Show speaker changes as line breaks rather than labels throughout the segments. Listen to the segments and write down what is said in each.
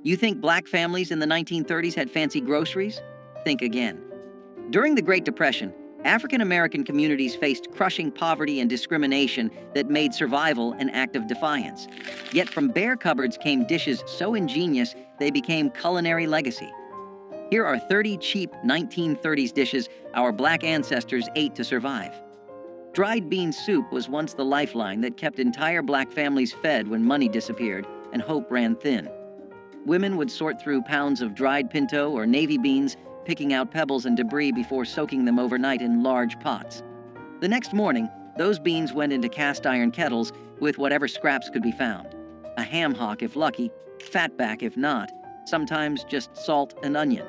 You think black families in the 1930s had fancy groceries? Think again. During the Great Depression, African American communities faced crushing poverty and discrimination that made survival an act of defiance. Yet from bare cupboards came dishes so ingenious they became culinary legacy. Here are 30 cheap 1930s dishes our black ancestors ate to survive. Dried bean soup was once the lifeline that kept entire black families fed when money disappeared and hope ran thin. Women would sort through pounds of dried pinto or navy beans, picking out pebbles and debris before soaking them overnight in large pots. The next morning, those beans went into cast iron kettles with whatever scraps could be found. A ham hock if lucky, fatback if not, sometimes just salt and onion.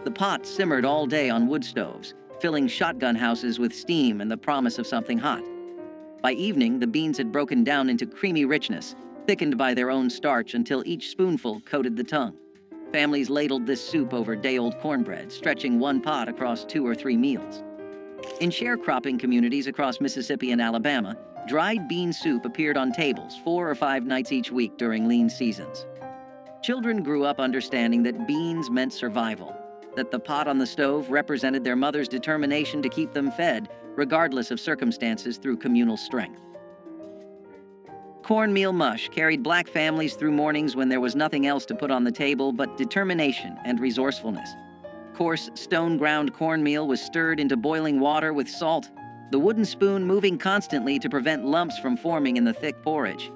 The pot simmered all day on wood stoves, filling shotgun houses with steam and the promise of something hot. By evening, the beans had broken down into creamy richness, thickened by their own starch until each spoonful coated the tongue. Families ladled this soup over day-old cornbread, stretching one pot across 2 or 3 meals. In sharecropping communities across Mississippi and Alabama, dried bean soup appeared on tables 4 or 5 nights each week during lean seasons. Children grew up understanding that beans meant survival, that the pot on the stove represented their mother's determination to keep them fed, regardless of circumstances, through communal strength. Cornmeal mush carried black families through mornings when there was nothing else to put on the table but determination and resourcefulness. Coarse, stone-ground cornmeal was stirred into boiling water with salt, the wooden spoon moving constantly to prevent lumps from forming in the thick porridge.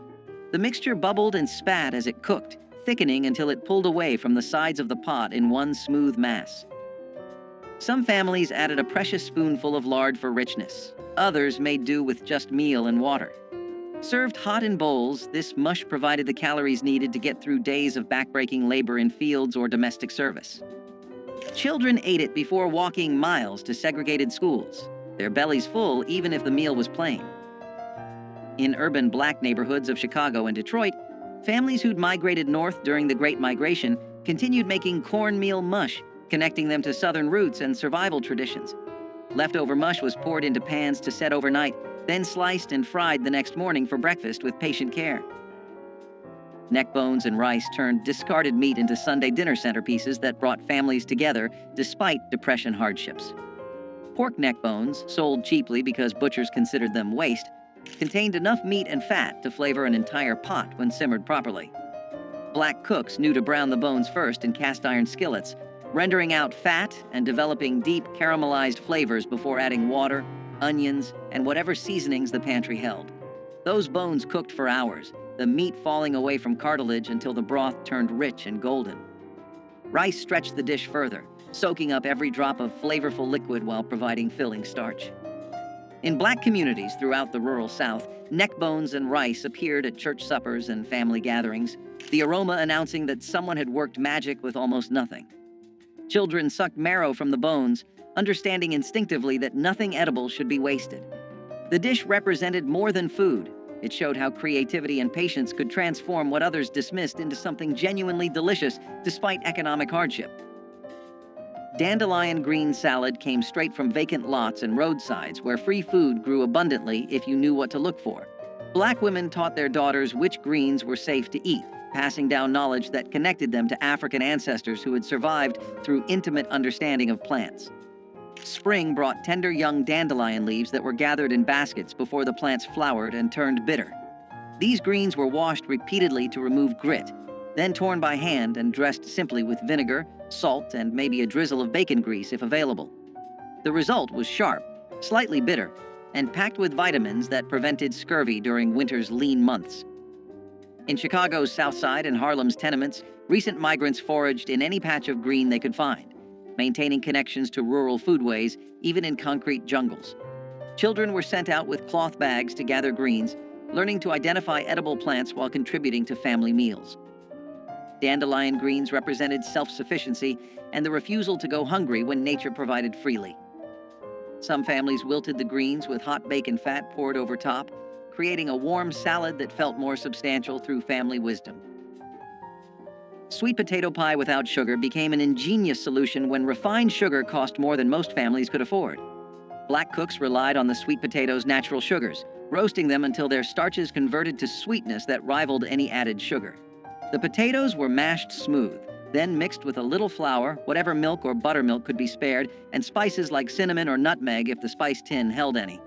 The mixture bubbled and spat as it cooked, thickening until it pulled away from the sides of the pot in one smooth mass. Some families added a precious spoonful of lard for richness. Others made do with just meal and water. Served hot in bowls, this mush provided the calories needed to get through days of backbreaking labor in fields or domestic service. Children ate it before walking miles to segregated schools, their bellies full even if the meal was plain. In urban black neighborhoods of Chicago and Detroit, families who'd migrated north during the Great Migration continued making cornmeal mush, connecting them to Southern roots and survival traditions. Leftover mush was poured into pans to set overnight, then sliced and fried the next morning for breakfast with patient care. Neck bones and rice turned discarded meat into Sunday dinner centerpieces that brought families together despite Depression hardships. Pork neck bones, sold cheaply because butchers considered them waste, contained enough meat and fat to flavor an entire pot when simmered properly. Black cooks knew to brown the bones first in cast iron skillets, rendering out fat and developing deep caramelized flavors before adding water, onions, and whatever seasonings the pantry held. Those bones cooked for hours, the meat falling away from cartilage until the broth turned rich and golden. Rice stretched the dish further, soaking up every drop of flavorful liquid while providing filling starch. In black communities throughout the rural South, neck bones and rice appeared at church suppers and family gatherings, the aroma announcing that someone had worked magic with almost nothing. Children sucked marrow from the bones, understanding instinctively that nothing edible should be wasted. The dish represented more than food. It showed how creativity and patience could transform what others dismissed into something genuinely delicious despite economic hardship. Dandelion green salad came straight from vacant lots and roadsides where free food grew abundantly if you knew what to look for. Black women taught their daughters which greens were safe to eat, passing down knowledge that connected them to African ancestors who had survived through intimate understanding of plants. Spring brought tender young dandelion leaves that were gathered in baskets before the plants flowered and turned bitter. These greens were washed repeatedly to remove grit, then torn by hand and dressed simply with vinegar, salt, and maybe a drizzle of bacon grease if available. The result was sharp, slightly bitter, and packed with vitamins that prevented scurvy during winter's lean months. In Chicago's South Side and Harlem's tenements, recent migrants foraged in any patch of green they could find, maintaining connections to rural foodways even in concrete jungles. Children were sent out with cloth bags to gather greens, learning to identify edible plants while contributing to family meals. Dandelion greens represented self-sufficiency and the refusal to go hungry when nature provided freely. Some families wilted the greens with hot bacon fat poured over top, creating a warm salad that felt more substantial through family wisdom. Sweet potato pie without sugar became an ingenious solution when refined sugar cost more than most families could afford. Black cooks relied on the sweet potato's natural sugars, roasting them until their starches converted to sweetness that rivaled any added sugar. The potatoes were mashed smooth, then mixed with a little flour, whatever milk or buttermilk could be spared, and spices like cinnamon or nutmeg if the spice tin held any.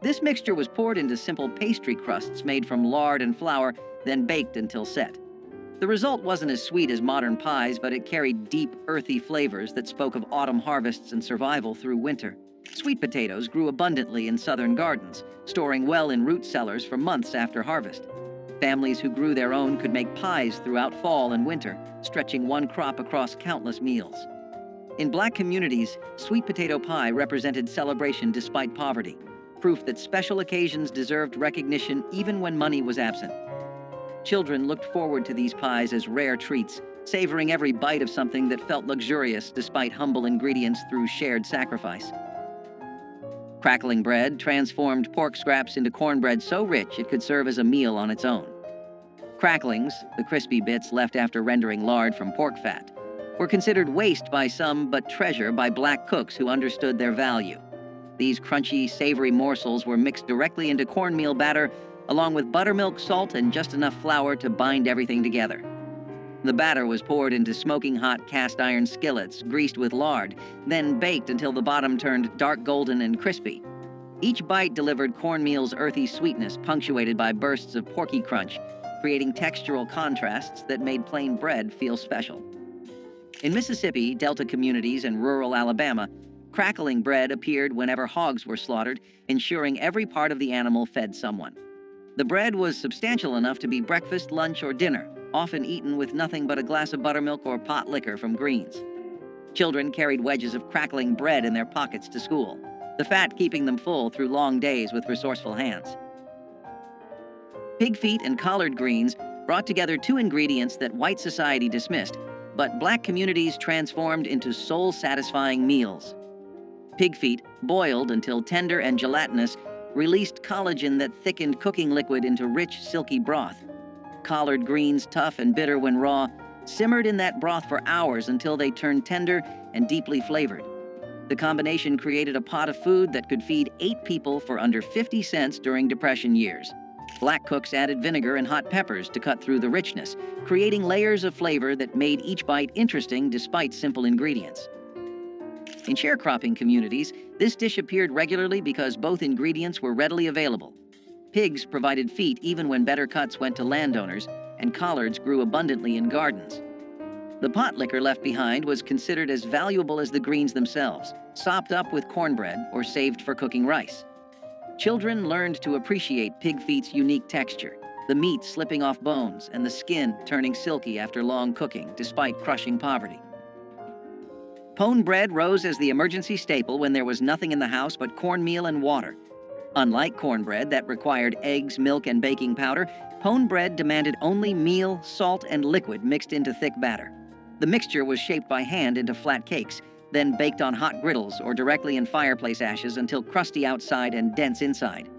This mixture was poured into simple pastry crusts made from lard and flour, then baked until set. The result wasn't as sweet as modern pies, but it carried deep, earthy flavors that spoke of autumn harvests and survival through winter. Sweet potatoes grew abundantly in southern gardens, storing well in root cellars for months after harvest. Families who grew their own could make pies throughout fall and winter, stretching one crop across countless meals. In Black communities, sweet potato pie represented celebration despite poverty, proof that special occasions deserved recognition even when money was absent. Children looked forward to these pies as rare treats, savoring every bite of something that felt luxurious despite humble ingredients through shared sacrifice. Crackling bread transformed pork scraps into cornbread so rich it could serve as a meal on its own. Cracklings, the crispy bits left after rendering lard from pork fat, were considered waste by some but treasure by Black cooks who understood their value. These crunchy, savory morsels were mixed directly into cornmeal batter, along with buttermilk, salt, and just enough flour to bind everything together. The batter was poured into smoking hot cast iron skillets, greased with lard, then baked until the bottom turned dark golden and crispy. Each bite delivered cornmeal's earthy sweetness, punctuated by bursts of porky crunch, creating textural contrasts that made plain bread feel special. In Mississippi, Delta communities, and rural Alabama, crackling bread appeared whenever hogs were slaughtered, ensuring every part of the animal fed someone. The bread was substantial enough to be breakfast, lunch, or dinner, often eaten with nothing but a glass of buttermilk or pot liquor from Greens. Children carried wedges of crackling bread in their pockets to school, the fat keeping them full through long days with resourceful hands. Pig feet and collard greens brought together two ingredients that white society dismissed, but Black communities transformed into soul-satisfying meals. Pig feet, boiled until tender and gelatinous, released collagen that thickened cooking liquid into rich, silky broth. Collard greens, tough and bitter when raw, simmered in that broth for hours until they turned tender and deeply flavored. The combination created a pot of food that could feed 8 people for under 50 cents during Depression years. Black cooks added vinegar and hot peppers to cut through the richness, creating layers of flavor that made each bite interesting despite simple ingredients. In sharecropping communities, this dish appeared regularly because both ingredients were readily available. Pigs provided feet even when better cuts went to landowners, and collards grew abundantly in gardens. The pot liquor left behind was considered as valuable as the greens themselves, sopped up with cornbread or saved for cooking rice. Children learned to appreciate pig feet's unique texture, the meat slipping off bones and the skin turning silky after long cooking despite crushing poverty. Pone bread rose as the emergency staple when there was nothing in the house but cornmeal and water. Unlike cornbread that required eggs, milk, and baking powder, pone bread demanded only meal, salt, and liquid mixed into thick batter. The mixture was shaped by hand into flat cakes, then baked on hot griddles or directly in fireplace ashes until crusty outside and dense inside.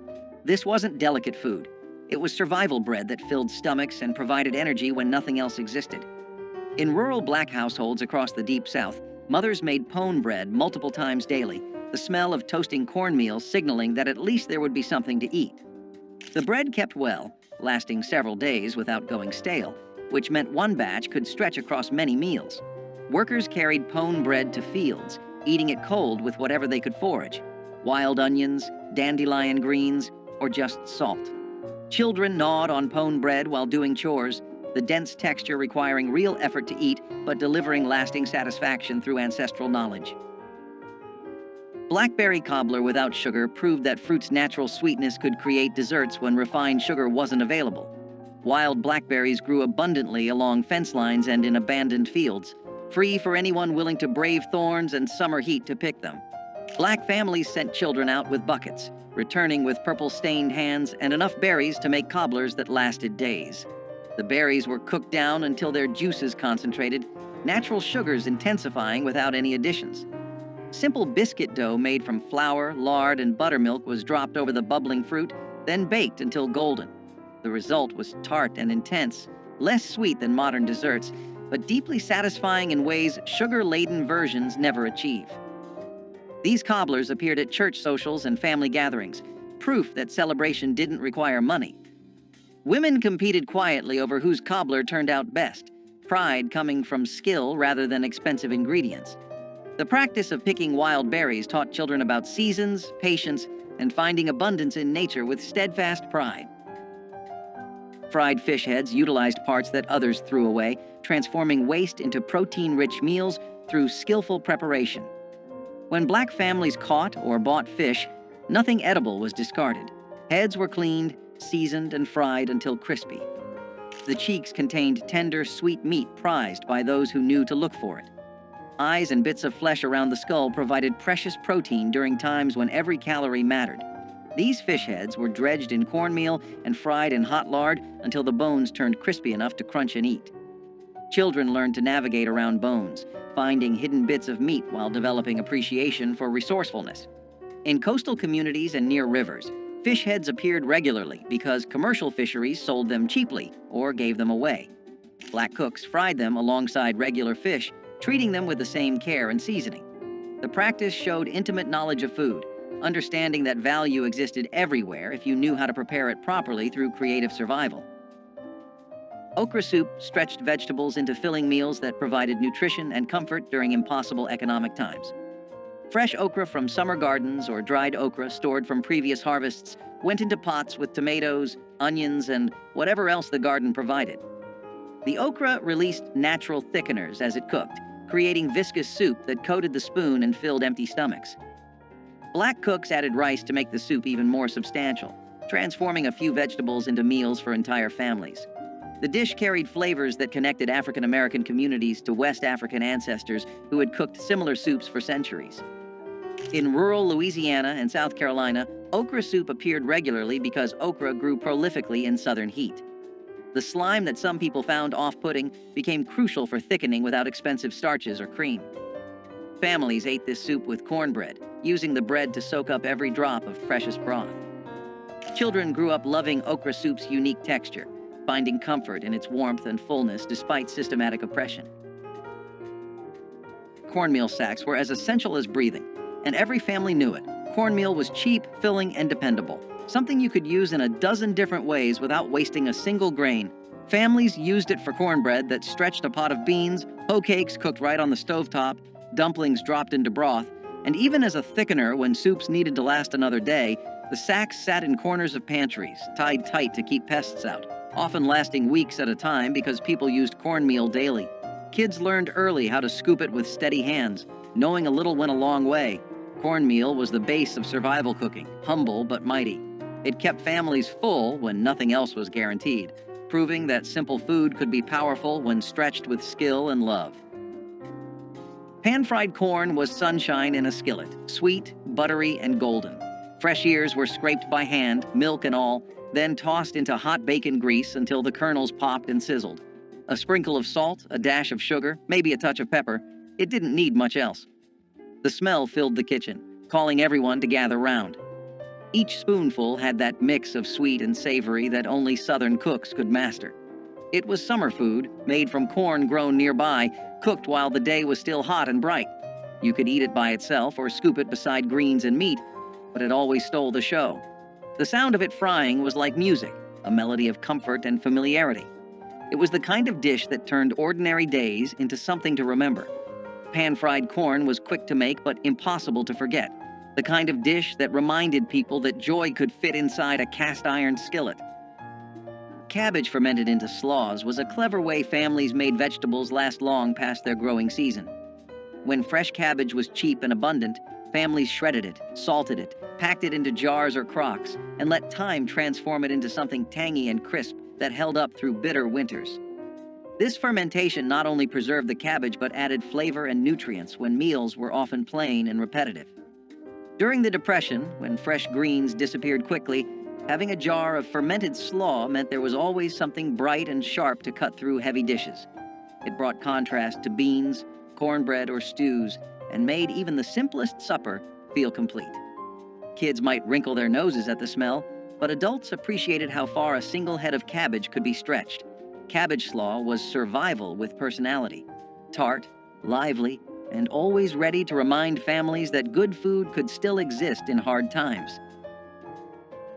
This wasn't delicate food. It was survival bread that filled stomachs and provided energy when nothing else existed. In rural Black households across the Deep South, mothers made pone bread multiple times daily, the smell of toasting cornmeal signaling that at least there would be something to eat. The bread kept well, lasting several days without going stale, which meant one batch could stretch across many meals. Workers carried pone bread to fields, eating it cold with whatever they could forage: wild onions, dandelion greens, or just salt. Children gnawed on pone bread while doing chores, the dense texture requiring real effort to eat, but delivering lasting satisfaction through ancestral knowledge. Blackberry cobbler without sugar proved that fruit's natural sweetness could create desserts when refined sugar wasn't available. Wild blackberries grew abundantly along fence lines and in abandoned fields, free for anyone willing to brave thorns and summer heat to pick them. Black families sent children out with buckets, returning with purple-stained hands and enough berries to make cobblers that lasted days. The berries were cooked down until their juices concentrated, natural sugars intensifying without any additions. Simple biscuit dough made from flour, lard, and buttermilk was dropped over the bubbling fruit, then baked until golden. The result was tart and intense, less sweet than modern desserts, but deeply satisfying in ways sugar-laden versions never achieve. These cobblers appeared at church socials and family gatherings, proof that celebration didn't require money. Women competed quietly over whose cobbler turned out best, pride coming from skill rather than expensive ingredients. The practice of picking wild berries taught children about seasons, patience, and finding abundance in nature with steadfast pride. Fried fish heads utilized parts that others threw away, transforming waste into protein-rich meals through skillful preparation. When black families caught or bought fish, nothing edible was discarded. Heads were cleaned, seasoned, and fried until crispy. The cheeks contained tender, sweet meat prized by those who knew to look for it. Eyes and bits of flesh around the skull provided precious protein during times when every calorie mattered. These fish heads were dredged in cornmeal and fried in hot lard until the bones turned crispy enough to crunch and eat. Children learned to navigate around bones, finding hidden bits of meat while developing appreciation for resourcefulness. In coastal communities and near rivers, fish heads appeared regularly because commercial fisheries sold them cheaply or gave them away. Black cooks fried them alongside regular fish, treating them with the same care and seasoning. The practice showed intimate knowledge of food, understanding that value existed everywhere if you knew how to prepare it properly through creative survival. Okra soup stretched vegetables into filling meals that provided nutrition and comfort during impossible economic times. Fresh okra from summer gardens or dried okra stored from previous harvests went into pots with tomatoes, onions, and whatever else the garden provided. The okra released natural thickeners as it cooked, creating viscous soup that coated the spoon and filled empty stomachs. Black cooks added rice to make the soup even more substantial, transforming a few vegetables into meals for entire families. The dish carried flavors that connected African American communities to West African ancestors who had cooked similar soups for centuries. In rural Louisiana and South Carolina, okra soup appeared regularly because okra grew prolifically in southern heat. The slime that some people found off-putting became crucial for thickening without expensive starches or cream. Families ate this soup with cornbread, using the bread to soak up every drop of precious broth. Children grew up loving okra soup's unique texture, finding comfort in its warmth and fullness despite systematic oppression. Cornmeal sacks were as essential as breathing, and every family knew it. Cornmeal was cheap, filling, and dependable, something you could use in a dozen different ways without wasting a single grain. Families used it for cornbread that stretched a pot of beans, hoe cakes cooked right on the stovetop, dumplings dropped into broth, and even as a thickener when soups needed to last another day, the sacks sat in corners of pantries, tied tight to keep pests out, often lasting weeks at a time because people used cornmeal daily. Kids learned early how to scoop it with steady hands, knowing a little went a long way. Cornmeal was the base of survival cooking, humble but mighty. It kept families full when nothing else was guaranteed, proving that simple food could be powerful when stretched with skill and love. Pan-fried corn was sunshine in a skillet, sweet, buttery, and golden. Fresh ears were scraped by hand, milk and all, then tossed into hot bacon grease until the kernels popped and sizzled. A sprinkle of salt, a dash of sugar, maybe a touch of pepper. It didn't need much else. The smell filled the kitchen, calling everyone to gather round. Each spoonful had that mix of sweet and savory that only Southern cooks could master. It was summer food, made from corn grown nearby, cooked while the day was still hot and bright. You could eat it by itself or scoop it beside greens and meat, but it always stole the show. The sound of it frying was like music, a melody of comfort and familiarity. It was the kind of dish that turned ordinary days into something to remember. Pan-fried corn was quick to make but impossible to forget. The kind of dish that reminded people that joy could fit inside a cast-iron skillet. Cabbage fermented into slaws was a clever way families made vegetables last long past their growing season. When fresh cabbage was cheap and abundant, families shredded it, salted it, packed it into jars or crocks, and let time transform it into something tangy and crisp that held up through bitter winters. This fermentation not only preserved the cabbage but added flavor and nutrients when meals were often plain and repetitive. During the Depression, when fresh greens disappeared quickly, having a jar of fermented slaw meant there was always something bright and sharp to cut through heavy dishes. It brought contrast to beans, cornbread, or stews, and made even the simplest supper feel complete. Kids might wrinkle their noses at the smell, but adults appreciated how far a single head of cabbage could be stretched. Cabbage slaw was survival with personality, tart, lively, and always ready to remind families that good food could still exist in hard times.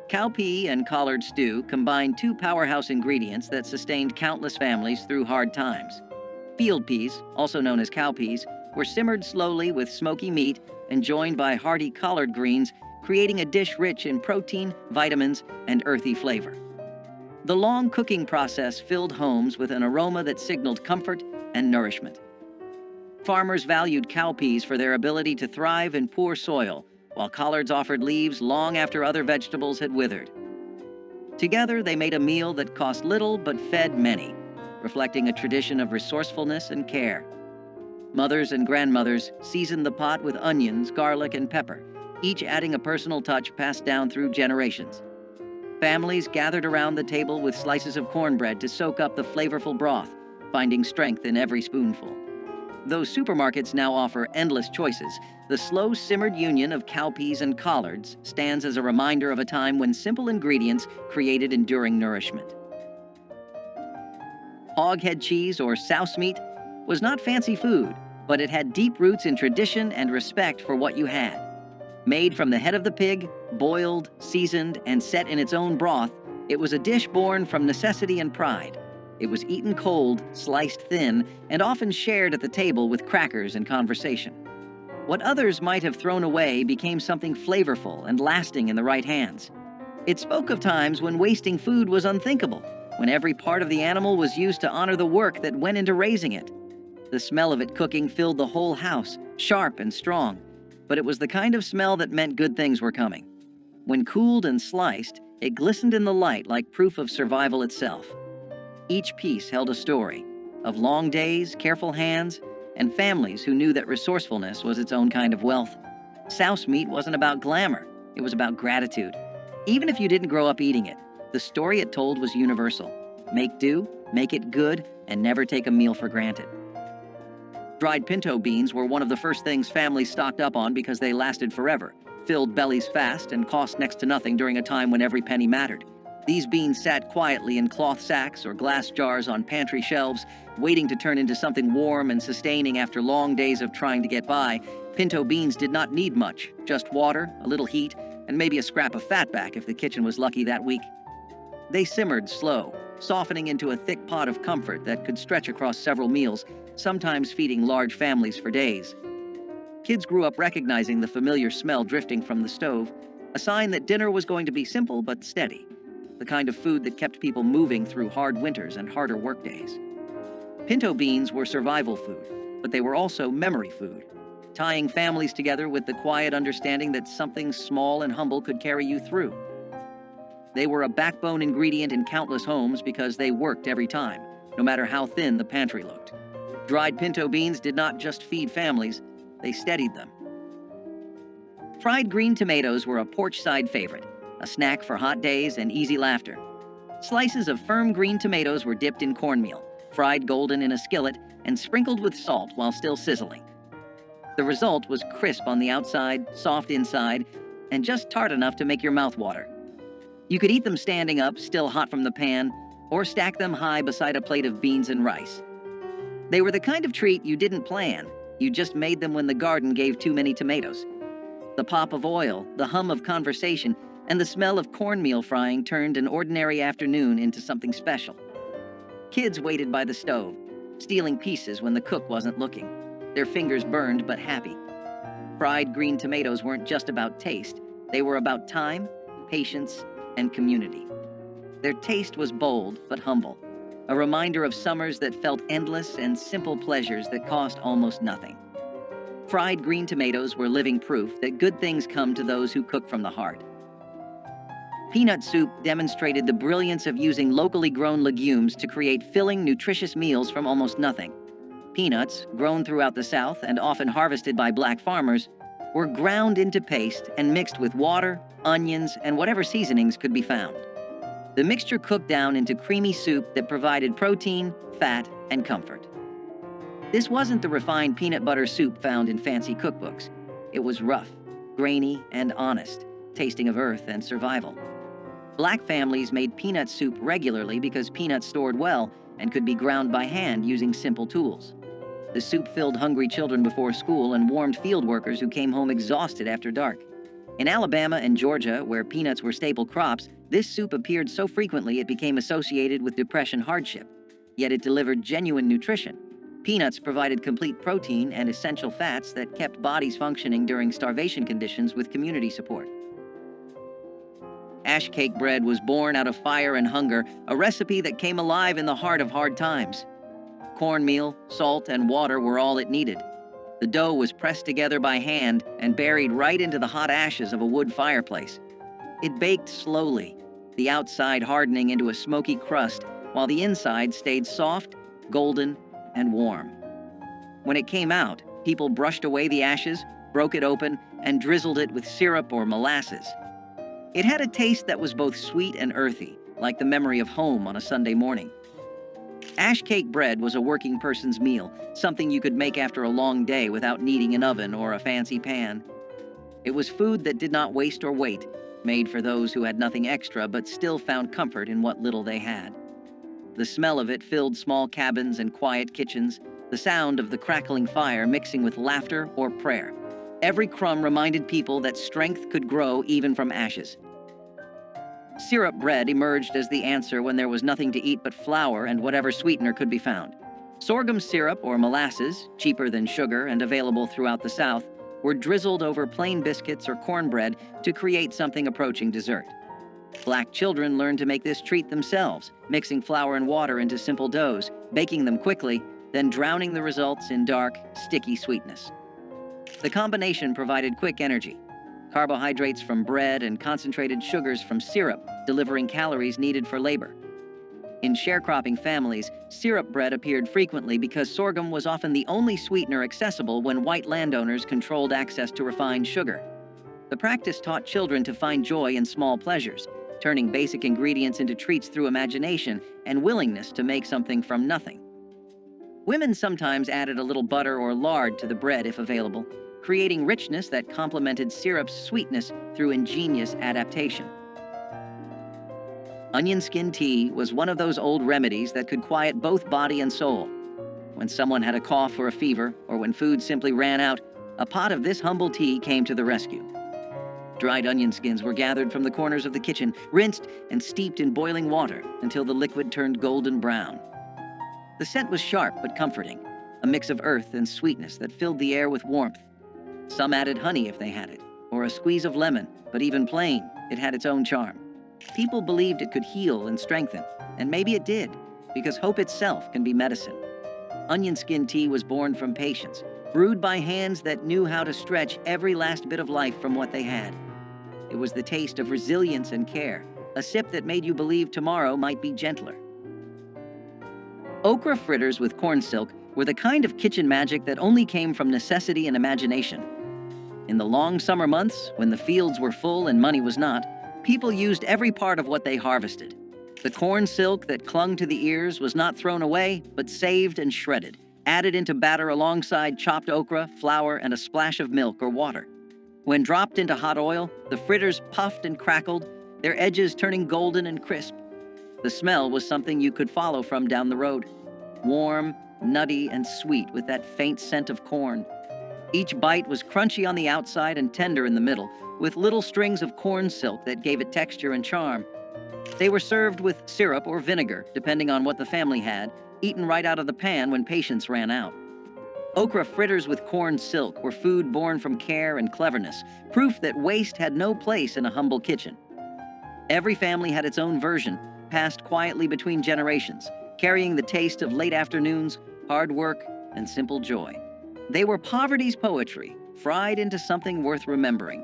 Cowpea and collard stew combined two powerhouse ingredients that sustained countless families through hard times. Field peas, also known as cowpeas, were simmered slowly with smoky meat and joined by hearty collard greens, creating a dish rich in protein, vitamins, and earthy flavor. The long cooking process filled homes with an aroma that signaled comfort and nourishment. Farmers valued cowpeas for their ability to thrive in poor soil, while collards offered leaves long after other vegetables had withered. Together, they made a meal that cost little but fed many, reflecting a tradition of resourcefulness and care. Mothers and grandmothers seasoned the pot with onions, garlic, and pepper, each adding a personal touch passed down through generations. Families gathered around the table with slices of cornbread to soak up the flavorful broth, finding strength in every spoonful. Though supermarkets now offer endless choices, the slow-simmered union of cowpeas and collards stands as a reminder of a time when simple ingredients created enduring nourishment. Hoghead cheese, or souse meat, was not fancy food, but it had deep roots in tradition and respect for what you had. Made from the head of the pig, boiled, seasoned, and set in its own broth, it was a dish born from necessity and pride. It was eaten cold, sliced thin, and often shared at the table with crackers and conversation. What others might have thrown away became something flavorful and lasting in the right hands. It spoke of times when wasting food was unthinkable, when every part of the animal was used to honor the work that went into raising it. The smell of it cooking filled the whole house, sharp and strong, but it was the kind of smell that meant good things were coming. When cooled and sliced, it glistened in the light like proof of survival itself. Each piece held a story of long days, careful hands, and families who knew that resourcefulness was its own kind of wealth. Souse meat wasn't about glamour, it was about gratitude. Even if you didn't grow up eating it, the story it told was universal. Make do, make it good, and never take a meal for granted. Dried pinto beans were one of the first things families stocked up on because they lasted forever, filled bellies fast, and cost next to nothing during a time when every penny mattered. These beans sat quietly in cloth sacks or glass jars on pantry shelves, waiting to turn into something warm and sustaining after long days of trying to get by. Pinto beans did not need much, just water, a little heat, and maybe a scrap of fatback if the kitchen was lucky that week. They simmered slow, softening into a thick pot of comfort that could stretch across several meals, sometimes feeding large families for days. Kids grew up recognizing the familiar smell drifting from the stove, a sign that dinner was going to be simple but steady, the kind of food that kept people moving through hard winters and harder workdays. Pinto beans were survival food, but they were also memory food, tying families together with the quiet understanding that something small and humble could carry you through. They were a backbone ingredient in countless homes because they worked every time, no matter how thin the pantry looked. Dried pinto beans did not just feed families, they steadied them. Fried green tomatoes were a porch-side favorite, a snack for hot days and easy laughter. Slices of firm green tomatoes were dipped in cornmeal, fried golden in a skillet, and sprinkled with salt while still sizzling. The result was crisp on the outside, soft inside, and just tart enough to make your mouth water. You could eat them standing up, still hot from the pan, or stack them high beside a plate of beans and rice. They were the kind of treat you didn't plan, you just made them when the garden gave too many tomatoes. The pop of oil, the hum of conversation, and the smell of cornmeal frying turned an ordinary afternoon into something special. Kids waited by the stove, stealing pieces when the cook wasn't looking, their fingers burned but happy. Fried green tomatoes weren't just about taste, they were about time, patience, and community. Their taste was bold but humble, a reminder of summers that felt endless and simple pleasures that cost almost nothing. Fried green tomatoes were living proof that good things come to those who cook from the heart. Peanut soup demonstrated the brilliance of using locally grown legumes to create filling, nutritious meals from almost nothing. Peanuts, grown throughout the South and often harvested by black farmers, were ground into paste and mixed with water, onions, and whatever seasonings could be found. The mixture cooked down into creamy soup that provided protein, fat, and comfort. This wasn't the refined peanut butter soup found in fancy cookbooks. It was rough, grainy, and honest, tasting of earth and survival. Black families made peanut soup regularly because peanuts stored well and could be ground by hand using simple tools. The soup filled hungry children before school and warmed field workers who came home exhausted after dark. In Alabama and Georgia, where peanuts were staple crops, this soup appeared so frequently it became associated with depression hardship. Yet it delivered genuine nutrition. Peanuts provided complete protein and essential fats that kept bodies functioning during starvation conditions with community support. Ash cake bread was born out of fire and hunger, a recipe that came alive in the heart of hard times. Cornmeal, salt, and water were all it needed. The dough was pressed together by hand and buried right into the hot ashes of a wood fireplace. It baked slowly, the outside hardening into a smoky crust, while the inside stayed soft, golden, and warm. When it came out, people brushed away the ashes, broke it open, and drizzled it with syrup or molasses. It had a taste that was both sweet and earthy, like the memory of home on a Sunday morning. Ash cake bread was a working person's meal, something you could make after a long day without needing an oven or a fancy pan. It was food that did not waste or wait, made for those who had nothing extra but still found comfort in what little they had. The smell of it filled small cabins and quiet kitchens, the sound of the crackling fire mixing with laughter or prayer. Every crumb reminded people that strength could grow even from ashes. Syrup bread emerged as the answer when there was nothing to eat but flour and whatever sweetener could be found. Sorghum syrup or molasses, cheaper than sugar and available throughout the South, were drizzled over plain biscuits or cornbread to create something approaching dessert. Black children learned to make this treat themselves, mixing flour and water into simple doughs, baking them quickly, then drowning the results in dark, sticky sweetness. The combination provided quick energy. Carbohydrates from bread and concentrated sugars from syrup, delivering calories needed for labor. In sharecropping families, syrup bread appeared frequently because sorghum was often the only sweetener accessible when white landowners controlled access to refined sugar. The practice taught children to find joy in small pleasures, turning basic ingredients into treats through imagination and willingness to make something from nothing. Women sometimes added a little butter or lard to the bread if available, creating richness that complemented syrup's sweetness through ingenious adaptation. Onion skin tea was one of those old remedies that could quiet both body and soul. When someone had a cough or a fever, or when food simply ran out, a pot of this humble tea came to the rescue. Dried onion skins were gathered from the corners of the kitchen, rinsed and steeped in boiling water until the liquid turned golden brown. The scent was sharp but comforting, a mix of earth and sweetness that filled the air with warmth. Some added honey if they had it, or a squeeze of lemon, but even plain, it had its own charm. People believed it could heal and strengthen, and maybe it did, because hope itself can be medicine. Onion skin tea was born from patience, brewed by hands that knew how to stretch every last bit of life from what they had. It was the taste of resilience and care, a sip that made you believe tomorrow might be gentler. Okra fritters with corn silk were the kind of kitchen magic that only came from necessity and imagination. In the long summer months, when the fields were full and money was not, people used every part of what they harvested. The corn silk that clung to the ears was not thrown away, but saved and shredded, added into batter alongside chopped okra, flour, and a splash of milk or water. When dropped into hot oil, the fritters puffed and crackled, their edges turning golden and crisp. The smell was something you could follow from down the road. Warm, nutty, and sweet with that faint scent of corn. Each bite was crunchy on the outside and tender in the middle, with little strings of corn silk that gave it texture and charm. They were served with syrup or vinegar, depending on what the family had, eaten right out of the pan when patience ran out. Okra fritters with corn silk were food born from care and cleverness, proof that waste had no place in a humble kitchen. Every family had its own version, passed quietly between generations, carrying the taste of late afternoons, hard work, and simple joy. They were poverty's poetry, fried into something worth remembering.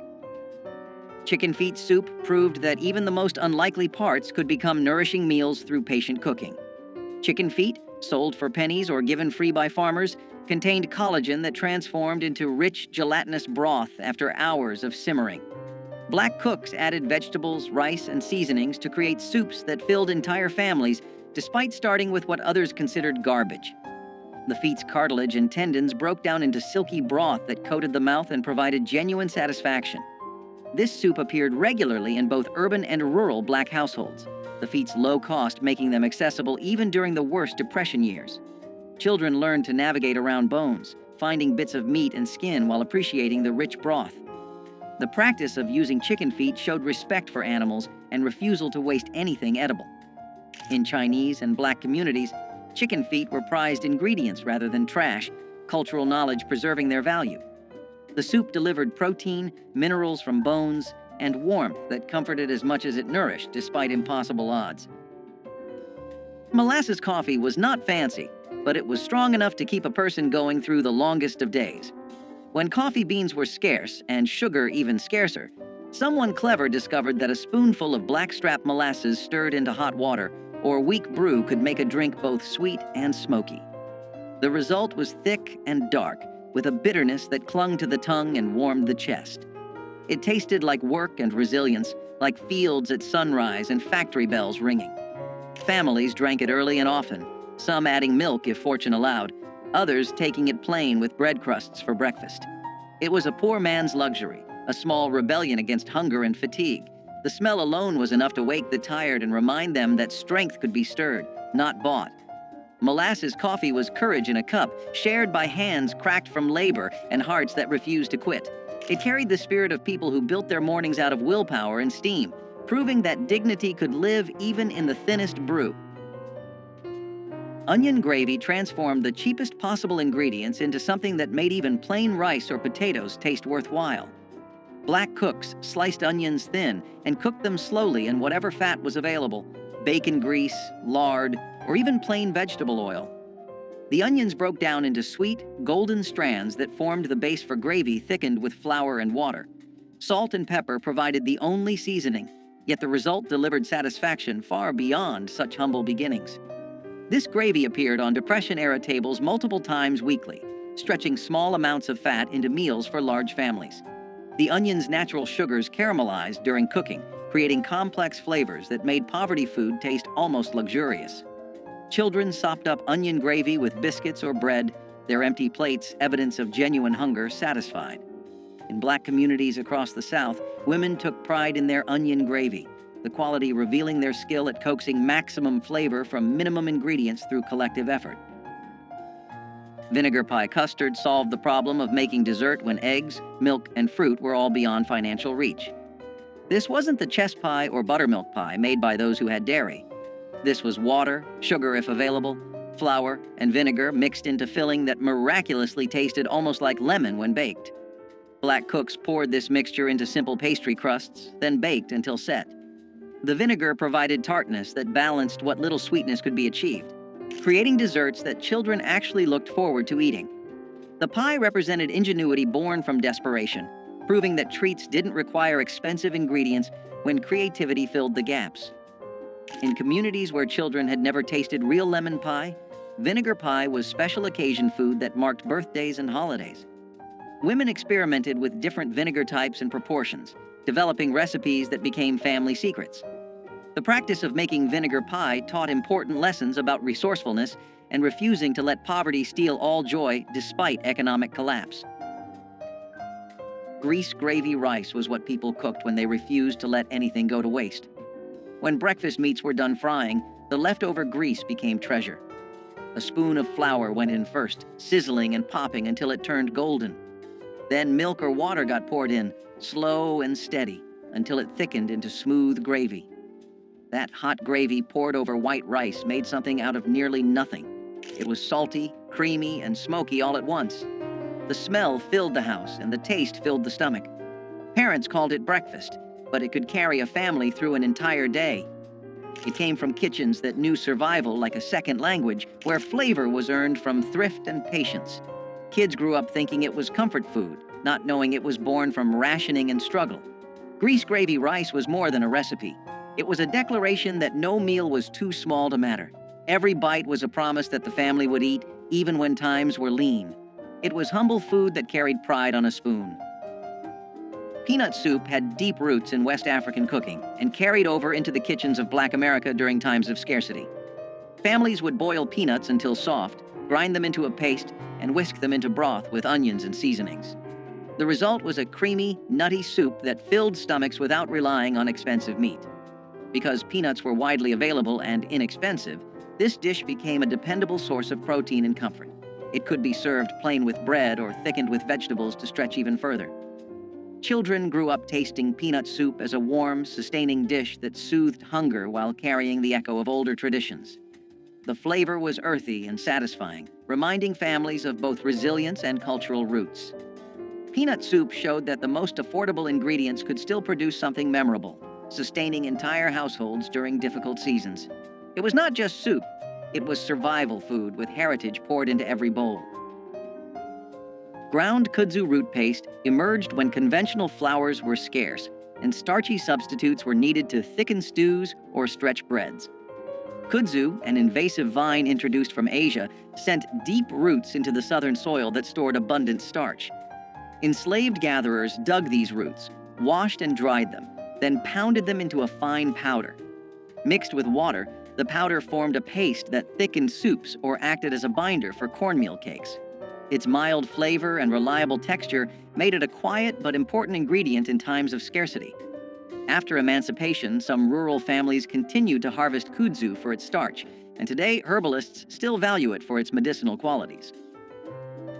Chicken feet soup proved that even the most unlikely parts could become nourishing meals through patient cooking. Chicken feet, sold for pennies or given free by farmers, contained collagen that transformed into rich, gelatinous broth after hours of simmering. Black cooks added vegetables, rice, and seasonings to create soups that filled entire families, despite starting with what others considered garbage. The feet's cartilage and tendons broke down into silky broth that coated the mouth and provided genuine satisfaction. This soup appeared regularly in both urban and rural Black households, the feet's low cost making them accessible even during the worst Depression years. Children learned to navigate around bones, finding bits of meat and skin while appreciating the rich broth. The practice of using chicken feet showed respect for animals and refusal to waste anything edible. In Chinese and Black communities, chicken feet were prized ingredients rather than trash, cultural knowledge preserving their value. The soup delivered protein, minerals from bones, and warmth that comforted as much as it nourished despite impossible odds. Molasses coffee was not fancy, but it was strong enough to keep a person going through the longest of days. When coffee beans were scarce and sugar even scarcer, someone clever discovered that a spoonful of blackstrap molasses stirred into hot water or weak brew could make a drink both sweet and smoky. The result was thick and dark, with a bitterness that clung to the tongue and warmed the chest. It tasted like work and resilience, like fields at sunrise and factory bells ringing. Families drank it early and often, some adding milk if fortune allowed, others taking it plain with bread crusts for breakfast. It was a poor man's luxury, a small rebellion against hunger and fatigue. The smell alone was enough to wake the tired and remind them that strength could be stirred, not bought. Molasses coffee was courage in a cup, shared by hands cracked from labor and hearts that refused to quit. It carried the spirit of people who built their mornings out of willpower and steam, proving that dignity could live even in the thinnest brew. Onion gravy transformed the cheapest possible ingredients into something that made even plain rice or potatoes taste worthwhile. Black cooks sliced onions thin and cooked them slowly in whatever fat was available: bacon grease, lard, or even plain vegetable oil. The onions broke down into sweet, golden strands that formed the base for gravy thickened with flour and water. Salt and pepper provided the only seasoning, yet the result delivered satisfaction far beyond such humble beginnings. This gravy appeared on Depression-era tables multiple times weekly, stretching small amounts of fat into meals for large families. The onion's natural sugars caramelized during cooking, creating complex flavors that made poverty food taste almost luxurious. Children sopped up onion gravy with biscuits or bread, their empty plates evidence of genuine hunger satisfied. In Black communities across the South, women took pride in their onion gravy, the quality revealing their skill at coaxing maximum flavor from minimum ingredients through collective effort. Vinegar pie custard solved the problem of making dessert when eggs, milk, and fruit were all beyond financial reach. This wasn't the chess pie or buttermilk pie made by those who had dairy. This was water, sugar if available, flour, and vinegar mixed into filling that miraculously tasted almost like lemon when baked. Black cooks poured this mixture into simple pastry crusts, then baked until set. The vinegar provided tartness that balanced what little sweetness could be achieved, creating desserts that children actually looked forward to eating. The pie represented ingenuity born from desperation, proving that treats didn't require expensive ingredients when creativity filled the gaps. In communities where children had never tasted real lemon pie, vinegar pie was special occasion food that marked birthdays and holidays. Women experimented with different vinegar types and proportions, developing recipes that became family secrets. The practice of making vinegar pie taught important lessons about resourcefulness and refusing to let poverty steal all joy despite economic collapse. Grease gravy rice was what people cooked when they refused to let anything go to waste. When breakfast meats were done frying, the leftover grease became treasure. A spoon of flour went in first, sizzling and popping until it turned golden. Then milk or water got poured in, slow and steady, until it thickened into smooth gravy. That hot gravy poured over white rice made something out of nearly nothing. It was salty, creamy, and smoky all at once. The smell filled the house, and the taste filled the stomach. Parents called it breakfast, but it could carry a family through an entire day. It came from kitchens that knew survival like a second language, where flavor was earned from thrift and patience. Kids grew up thinking it was comfort food, not knowing it was born from rationing and struggle. Grease gravy rice was more than a recipe. It was a declaration that no meal was too small to matter. Every bite was a promise that the family would eat, even when times were lean. It was humble food that carried pride on a spoon. Peanut soup had deep roots in West African cooking and carried over into the kitchens of Black America during times of scarcity. Families would boil peanuts until soft, grind them into a paste, and whisk them into broth with onions and seasonings. The result was a creamy, nutty soup that filled stomachs without relying on expensive meat. Because peanuts were widely available and inexpensive, this dish became a dependable source of protein and comfort. It could be served plain with bread or thickened with vegetables to stretch even further. Children grew up tasting peanut soup as a warm, sustaining dish that soothed hunger while carrying the echo of older traditions. The flavor was earthy and satisfying, reminding families of both resilience and cultural roots. Peanut soup showed that the most affordable ingredients could still produce something memorable, sustaining entire households during difficult seasons. It was not just soup, it was survival food with heritage poured into every bowl. Ground kudzu root paste emerged when conventional flours were scarce and starchy substitutes were needed to thicken stews or stretch breads. Kudzu, an invasive vine introduced from Asia, sent deep roots into the southern soil that stored abundant starch. Enslaved gatherers dug these roots, washed and dried them, then pounded them into a fine powder. Mixed with water, the powder formed a paste that thickened soups or acted as a binder for cornmeal cakes. Its mild flavor and reliable texture made it a quiet but important ingredient in times of scarcity. After emancipation, some rural families continued to harvest kudzu for its starch, and today herbalists still value it for its medicinal qualities.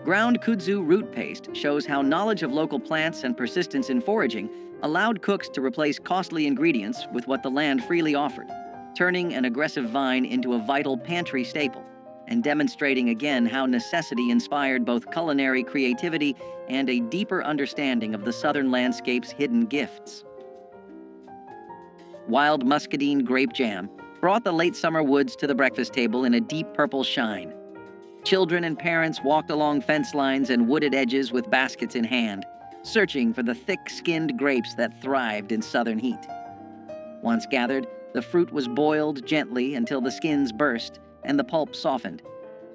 Ground kudzu root paste shows how knowledge of local plants and persistence in foraging allowed cooks to replace costly ingredients with what the land freely offered, turning an aggressive vine into a vital pantry staple, and demonstrating again how necessity inspired both culinary creativity and a deeper understanding of the southern landscape's hidden gifts. Wild muscadine grape jam brought the late summer woods to the breakfast table in a deep purple shine. Children and parents walked along fence lines and wooded edges with baskets in hand, searching for the thick-skinned grapes that thrived in southern heat. Once gathered, the fruit was boiled gently until the skins burst and the pulp softened,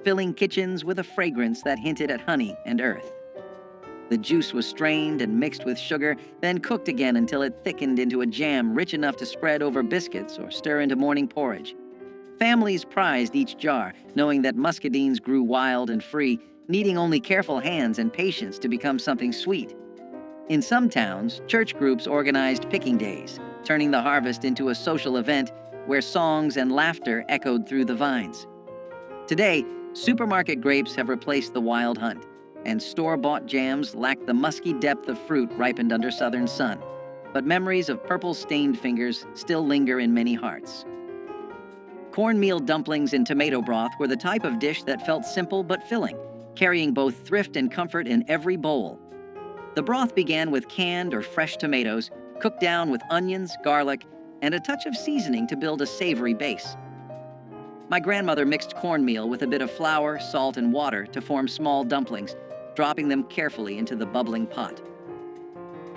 filling kitchens with a fragrance that hinted at honey and earth. The juice was strained and mixed with sugar, then cooked again until it thickened into a jam rich enough to spread over biscuits or stir into morning porridge. Families prized each jar, knowing that muscadines grew wild and free, needing only careful hands and patience to become something sweet. In some towns, church groups organized picking days, turning the harvest into a social event where songs and laughter echoed through the vines. Today, supermarket grapes have replaced the wild hunt, and store-bought jams lack the musky depth of fruit ripened under southern sun. But memories of purple-stained fingers still linger in many hearts. Cornmeal dumplings in tomato broth were the type of dish that felt simple but filling, carrying both thrift and comfort in every bowl. The broth began with canned or fresh tomatoes, cooked down with onions, garlic, and a touch of seasoning to build a savory base. My grandmother mixed cornmeal with a bit of flour, salt, and water to form small dumplings, dropping them carefully into the bubbling pot.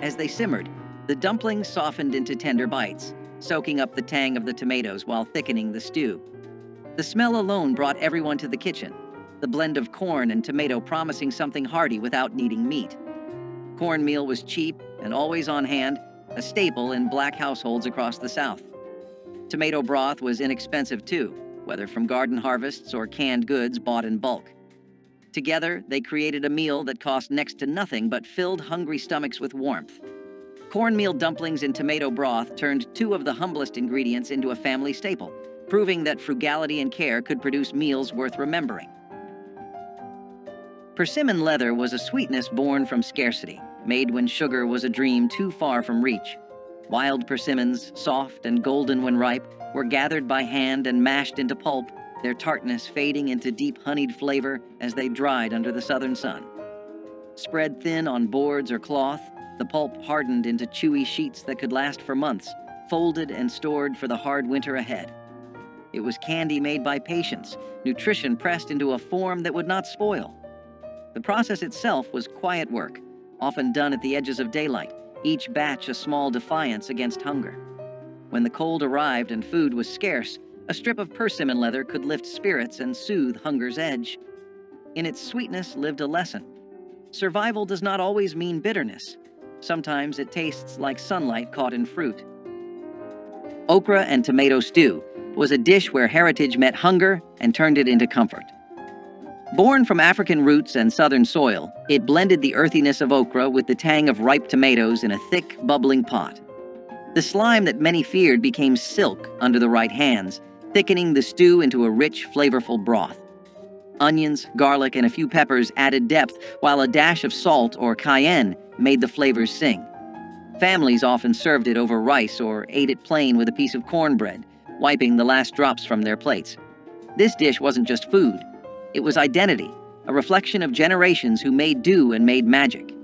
As they simmered, the dumplings softened into tender bites, soaking up the tang of the tomatoes while thickening the stew. The smell alone brought everyone to the kitchen, the blend of corn and tomato promising something hearty without needing meat. Cornmeal was cheap and always on hand, a staple in Black households across the South. Tomato broth was inexpensive too, whether from garden harvests or canned goods bought in bulk. Together, they created a meal that cost next to nothing but filled hungry stomachs with warmth. Cornmeal dumplings in tomato broth turned two of the humblest ingredients into a family staple, proving that frugality and care could produce meals worth remembering. Persimmon leather was a sweetness born from scarcity, made when sugar was a dream too far from reach. Wild persimmons, soft and golden when ripe, were gathered by hand and mashed into pulp, their tartness fading into deep honeyed flavor as they dried under the southern sun. Spread thin on boards or cloth, the pulp hardened into chewy sheets that could last for months, folded and stored for the hard winter ahead. It was candy made by patience, nutrition pressed into a form that would not spoil. The process itself was quiet work, often done at the edges of daylight, each batch a small defiance against hunger. When the cold arrived and food was scarce, a strip of persimmon leather could lift spirits and soothe hunger's edge. In its sweetness lived a lesson. Survival does not always mean bitterness. Sometimes it tastes like sunlight caught in fruit. Okra and tomato stew was a dish where heritage met hunger and turned it into comfort. Born from African roots and southern soil, it blended the earthiness of okra with the tang of ripe tomatoes in a thick, bubbling pot. The slime that many feared became silk under the right hands, thickening the stew into a rich, flavorful broth. Onions, garlic, and a few peppers added depth, while a dash of salt or cayenne made the flavors sing. Families often served it over rice or ate it plain with a piece of cornbread, wiping the last drops from their plates. This dish wasn't just food. It was identity, a reflection of generations who made do and made magic.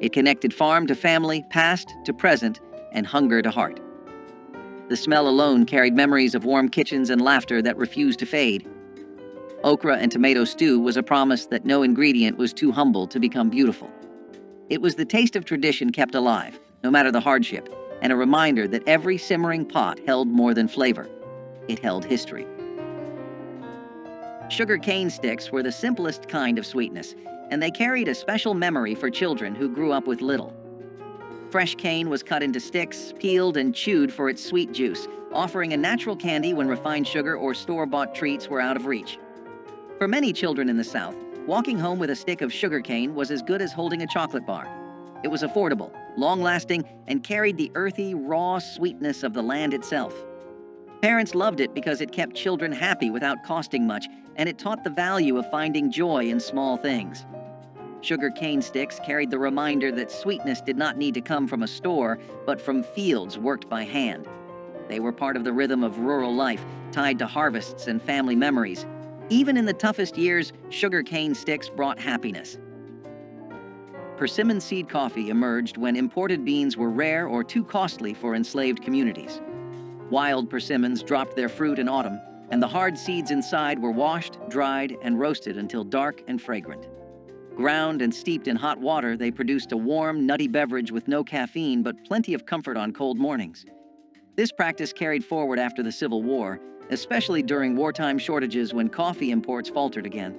It connected farm to family, past to present, and hunger to heart. The smell alone carried memories of warm kitchens and laughter that refused to fade. Okra and tomato stew was a promise that no ingredient was too humble to become beautiful. It was the taste of tradition kept alive, no matter the hardship, and a reminder that every simmering pot held more than flavor. It held history. Sugar cane sticks were the simplest kind of sweetness, and they carried a special memory for children who grew up with little. Fresh cane was cut into sticks, peeled, and chewed for its sweet juice, offering a natural candy when refined sugar or store-bought treats were out of reach. For many children in the South, walking home with a stick of sugar cane was as good as holding a chocolate bar. It was affordable, long-lasting, and carried the earthy, raw sweetness of the land itself. Parents loved it because it kept children happy without costing much, and it taught the value of finding joy in small things. Sugar cane sticks carried the reminder that sweetness did not need to come from a store, but from fields worked by hand. They were part of the rhythm of rural life, tied to harvests and family memories. Even in the toughest years, sugar cane sticks brought happiness. Persimmon seed coffee emerged when imported beans were rare or too costly for enslaved communities. Wild persimmons dropped their fruit in autumn, and the hard seeds inside were washed, dried, and roasted until dark and fragrant. Ground and steeped in hot water, they produced a warm, nutty beverage with no caffeine but plenty of comfort on cold mornings. This practice carried forward after the Civil War, especially during wartime shortages when coffee imports faltered again.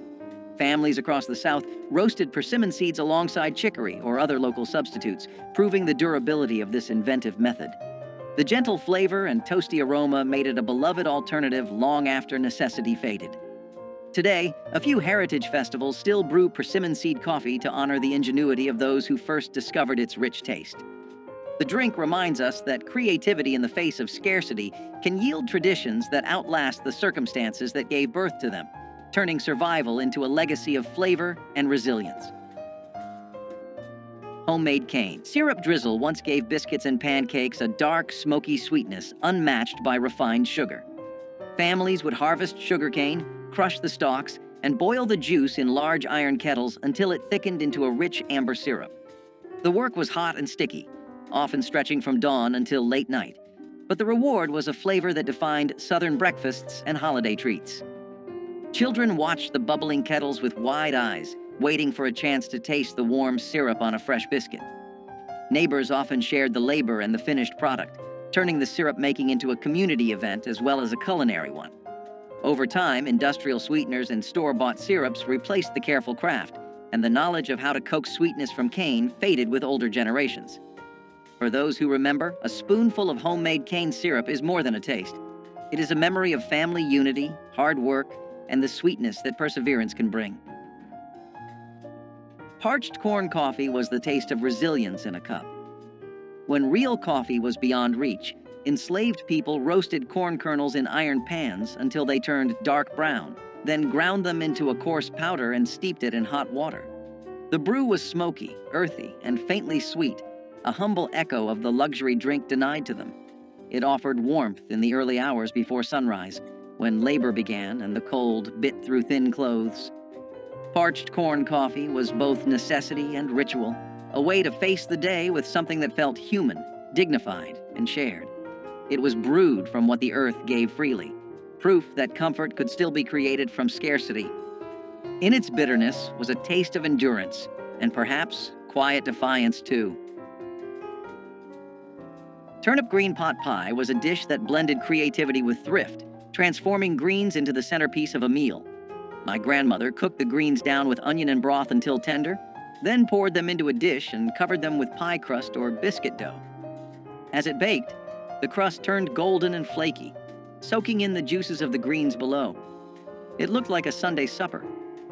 Families across the South roasted persimmon seeds alongside chicory or other local substitutes, proving the durability of this inventive method. The gentle flavor and toasty aroma made it a beloved alternative long after necessity faded. Today, a few heritage festivals still brew persimmon seed coffee to honor the ingenuity of those who first discovered its rich taste. The drink reminds us that creativity in the face of scarcity can yield traditions that outlast the circumstances that gave birth to them, turning survival into a legacy of flavor and resilience. Homemade cane. Syrup drizzle once gave biscuits and pancakes a dark, smoky sweetness unmatched by refined sugar. Families would harvest sugarcane, crush the stalks, and boil the juice in large iron kettles until it thickened into a rich amber syrup. The work was hot and sticky, often stretching from dawn until late night, but the reward was a flavor that defined Southern breakfasts and holiday treats. Children watched the bubbling kettles with wide eyes, waiting for a chance to taste the warm syrup on a fresh biscuit. Neighbors often shared the labor and the finished product, turning the syrup making into a community event as well as a culinary one. Over time, industrial sweeteners and store-bought syrups replaced the careful craft, and the knowledge of how to coax sweetness from cane faded with older generations. For those who remember, a spoonful of homemade cane syrup is more than a taste. It is a memory of family unity, hard work, and the sweetness that perseverance can bring. Parched corn coffee was the taste of resilience in a cup. When real coffee was beyond reach, enslaved people roasted corn kernels in iron pans until they turned dark brown, then ground them into a coarse powder and steeped it in hot water. The brew was smoky, earthy, and faintly sweet, a humble echo of the luxury drink denied to them. It offered warmth in the early hours before sunrise, when labor began and the cold bit through thin clothes. Parched corn coffee was both necessity and ritual, a way to face the day with something that felt human, dignified, and shared. It was brewed from what the earth gave freely, proof that comfort could still be created from scarcity. In its bitterness was a taste of endurance, and perhaps quiet defiance too. Turnip green pot pie was a dish that blended creativity with thrift, transforming greens into the centerpiece of a meal. My grandmother cooked the greens down with onion and broth until tender, then poured them into a dish and covered them with pie crust or biscuit dough. As it baked, the crust turned golden and flaky, soaking in the juices of the greens below. It looked like a Sunday supper,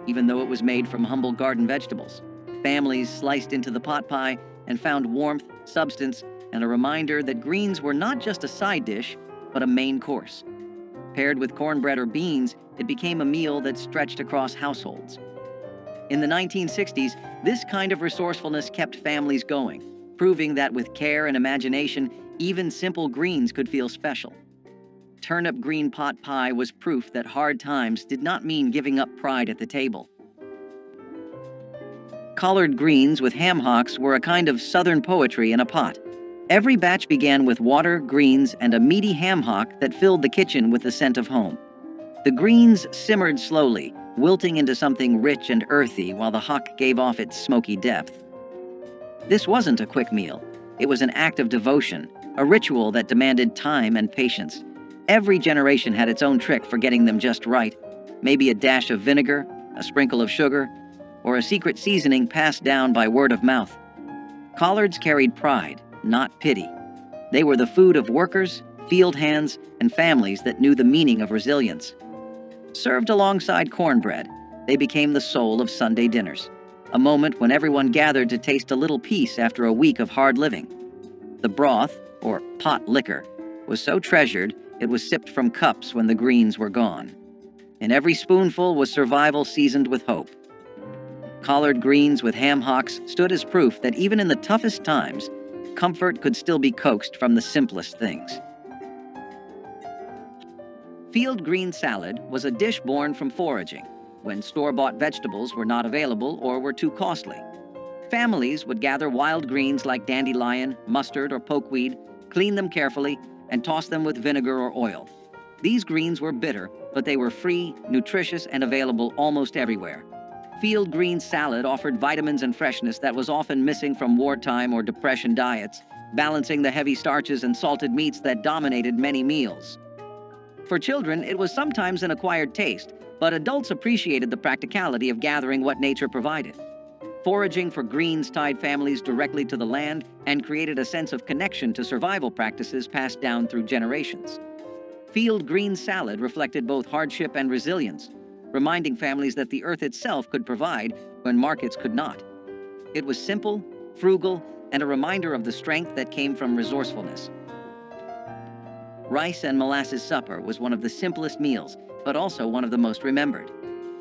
even though it was made from humble garden vegetables. Families sliced into the pot pie and found warmth, substance, and a reminder that greens were not just a side dish, but a main course. Paired with cornbread or beans, it became a meal that stretched across households. In the 1960s, this kind of resourcefulness kept families going, proving that with care and imagination, even simple greens could feel special. Turnip green pot pie was proof that hard times did not mean giving up pride at the table. Collard greens with ham hocks were a kind of southern poetry in a pot. Every batch began with water, greens, and a meaty ham hock that filled the kitchen with the scent of home. The greens simmered slowly, wilting into something rich and earthy while the hock gave off its smoky depth. This wasn't a quick meal. It was an act of devotion, a ritual that demanded time and patience. Every generation had its own trick for getting them just right. Maybe a dash of vinegar, a sprinkle of sugar, or a secret seasoning passed down by word of mouth. Collards carried pride, not pity. They were the food of workers, field hands, and families that knew the meaning of resilience. Served alongside cornbread, they became the soul of Sunday dinners, a moment when everyone gathered to taste a little peace after a week of hard living. The broth, or pot liquor, was so treasured it was sipped from cups when the greens were gone. In every spoonful was survival seasoned with hope. Collard greens with ham hocks stood as proof that even in the toughest times, comfort could still be coaxed from the simplest things. Field green salad was a dish born from foraging, when store-bought vegetables were not available or were too costly. Families would gather wild greens like dandelion, mustard, or pokeweed, clean them carefully, and toss them with vinegar or oil. These greens were bitter, but they were free, nutritious, and available almost everywhere. Field green salad offered vitamins and freshness that was often missing from wartime or depression diets, balancing the heavy starches and salted meats that dominated many meals. For children, it was sometimes an acquired taste, but adults appreciated the practicality of gathering what nature provided. Foraging for greens tied families directly to the land and created a sense of connection to survival practices passed down through generations. Field green salad reflected both hardship and resilience, reminding families that the earth itself could provide when markets could not. It was simple, frugal, and a reminder of the strength that came from resourcefulness. Rice and molasses supper was one of the simplest meals, but also one of the most remembered.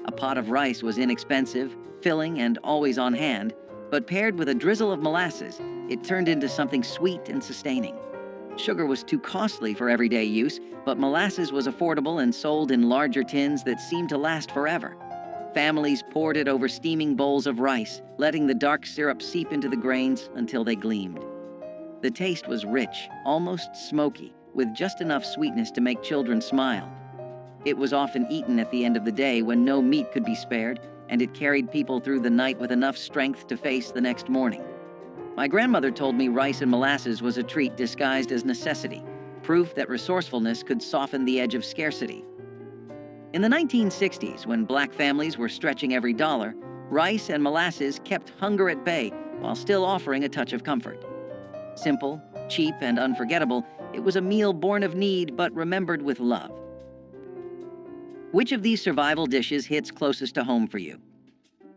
A pot of rice was inexpensive, filling, and always on hand, but paired with a drizzle of molasses, it turned into something sweet and sustaining. Sugar was too costly for everyday use, but molasses was affordable and sold in larger tins that seemed to last forever. Families poured it over steaming bowls of rice, letting the dark syrup seep into the grains until they gleamed. The taste was rich, almost smoky, with just enough sweetness to make children smile. It was often eaten at the end of the day when no meat could be spared, and it carried people through the night with enough strength to face the next morning. My grandmother told me rice and molasses was a treat disguised as necessity, proof that resourcefulness could soften the edge of scarcity. In the 1960s, when black families were stretching every dollar, rice and molasses kept hunger at bay while still offering a touch of comfort. Simple, cheap, and unforgettable, it was a meal born of need but remembered with love. Which of these survival dishes hits closest to home for you?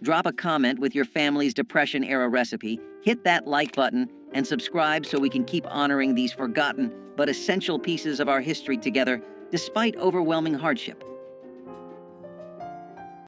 Drop a comment with your family's Depression-era recipe, hit that like button, and subscribe so we can keep honoring these forgotten but essential pieces of our history together despite overwhelming hardship.